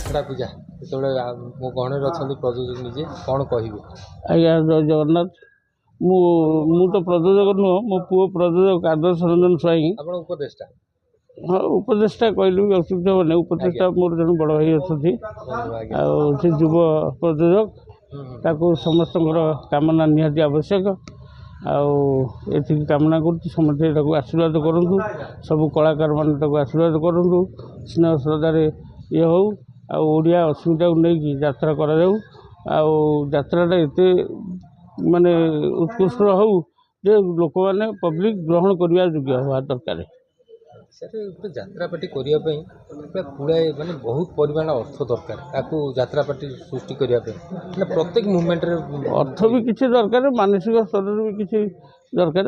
आखड़ा पूजा जो मो गणर अच्छा प्रयोजक निजे कौन कहे आज्ञा जय जगन्नाथ मु तो प्रयोजक नुह मो पुओ प्रयोजक आदर्श रंजन स्वाई आप उपदेष्टा हाँ उपदेष्टा कहलु भी असुविधा हे उपदेष्टा मोर जन बड़ भाई अच्छे युव प्रयोजक ताको समस्त कामना निहाती आवश्यक आती कामना करते आशीर्वाद करूँ सब कलाकार मान आशीर्वाद करूँ स्नेह श्रद्धार ये हो आड़िया अस्मिता को लेकिन यात्रा करात्राटा एत माने उत्कृष्ट हो जे लोक मैंने पब्लिक ग्रहण करने योग्य हवा दरकार सर गोटे यात्रापाटी करने पुराए माने बहुत परिमाण अर्थ दरकार आपको यात्रापाटी सृष्टि करने प्रत्येक मुवमेंट अर्थ भी किसी दरकार मानसिक स्तर भी किसी दरकार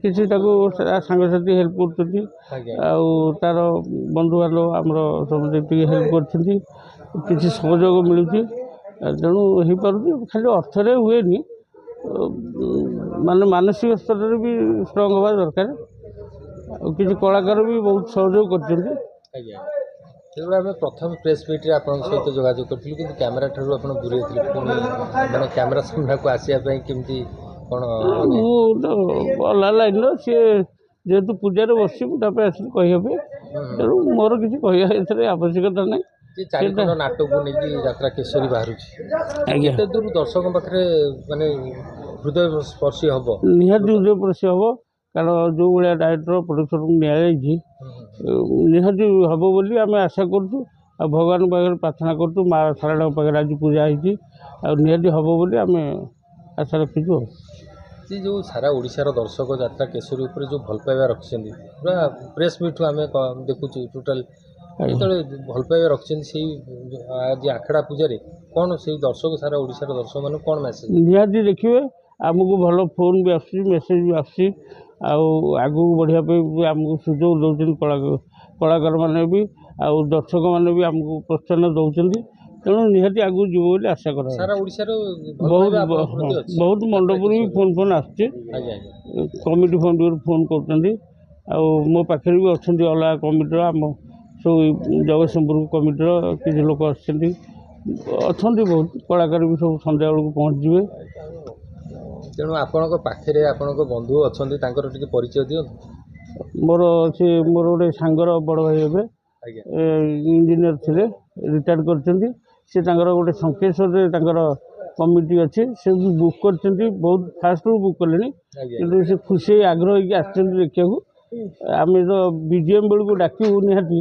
किसी सांगसाथी हेल्प कर बंधु बांधव आमर सब हेल्प कर सहयोग मिलूँ तेणु हो पार खाली अर्थरे हुए माने मानसिक स्तर भी स्ट्रंग हवा दरकार किसी कलाकार भी बहुत सहयोग कर प्रथम प्रेस मीट आप सहित जोगाजोग करूँ कि कैमेरा ठार आप दूरे थे मैंने कैमेरा सामना को आसापी केमती कौन अल्लाह लाइन सी जेहेतु पूजार बस आस कहे तेणु मोर किसी कह आवश्यकता ना चार नाटक को लेकिन यात्रा केशरी बाहर दूर दर्शकों पाखे माने हृदय स्पर्शी हम निहाती हृदय स्पर्शी हम कारण जो भाया डायरेक्टर प्रोडक्शन निहाती हम बोली आम आशा करूँ भगवान पाखे प्रार्थना करूँ माँ सारा पाखे आज पूजा होती हम बोली आम आशा रखीचु जी जो सारा ओडिशार दर्शक यात्रा केशरी उपर जो भल पाइबा रखिंट पूरा प्रेस मीट आम देखुँ टोटाल जो भल पाइबा रखिंट से आज आखड़ा पूजा कौन से दर्शक सारा ओडिशार दर्शक मान कौन मैसेज निहाती देखिए आमको भल फोन भी आसेज भी आसी आगू बढ़ापी आमको सुजोग दौरान कलाकार मैंने भी दर्शक मैंने भी आमको प्रोत्साहन दौरान तेणु निहाती आगू जीव बोली आशा कर बहुत मंडप भी फोन आसचे कमिटी फोन कर मो पाखे भी अच्छा अलग कमिटर आम सब जगतसिंहपुर कमिटर किसी लोक अच्छा बहुत कलाकार भी सब सन्ध्या बेलू पहुँचे तेणु आपण पाखे आपण बंधु अच्छा परिचय दियो मोर से मोर गोटे सांगर बड़ भाई हे इंजीनियर थे रिटायर कर गोटे संकेश्वर कमिटी अच्छे से बुक कर बहुत फास्ट बुक कले कि खुशी आग्रह हो देखा आम तो बीजीएम बेलू डाकू निहाती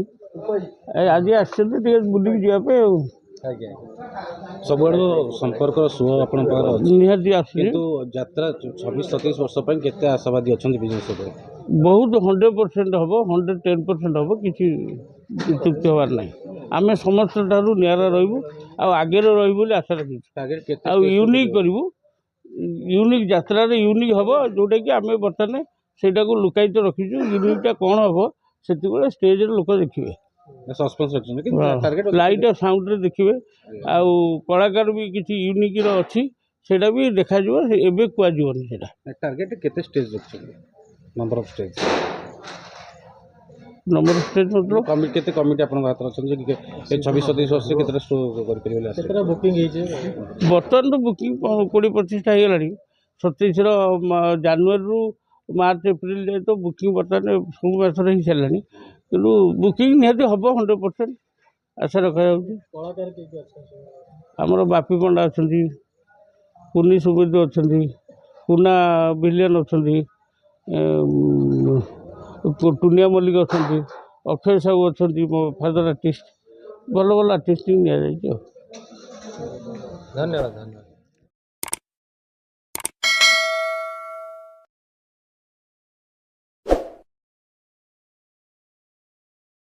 आज आसटे बुलिक जावाई सब संपर्क सुह आप निहाती यात्रा 26-27 वर्ष केते आशावादी अच्छा बिजनेस बहुत 100% हम 110% हम किसी चुक्ति हबार ना आम समस्त ठार निरा रू आगे रही आशा रखी यूनिक करूँ यूनिक यात्रा यूनिक हम जोटा कि आम बर्तमान से लुकायित रखीचु यूनिकटा कौन हम से स्टेज लोक देखिए लाइट साउंड रे देखिए आउ कलाकार भी किसी यूनिक अच्छी सेटा भी देखा एबे कहजोनी सेटा टारगेट केते स्टेज रखछन नंबर ऑफ स्टेज मतलब कमिटी केते कमिटी आपन हाथ रखछन जे 26-27 वर्ष केते शो कर परिबे आसे केते बुकिंग हे जे बर्तन तो बुकिंग 20-25 टा हेलानी 27 रो जनवरी रु मार्च एप्रिल जाए तो बुकिंग बर्तमान सब मास ही सारे कि बुकिंग निहाती हम 100% आशा रखा आमर बापी पंडा अच्छा पुनी सुबेद अच्छा पुना विलियन अच्छा टुनिया मल्लिक अच्छा अक्षय साहू अच्छा मो फादर आर्टिस्ट भल भल आर्टिस्ट नि धन्यवाद धन्यवाद।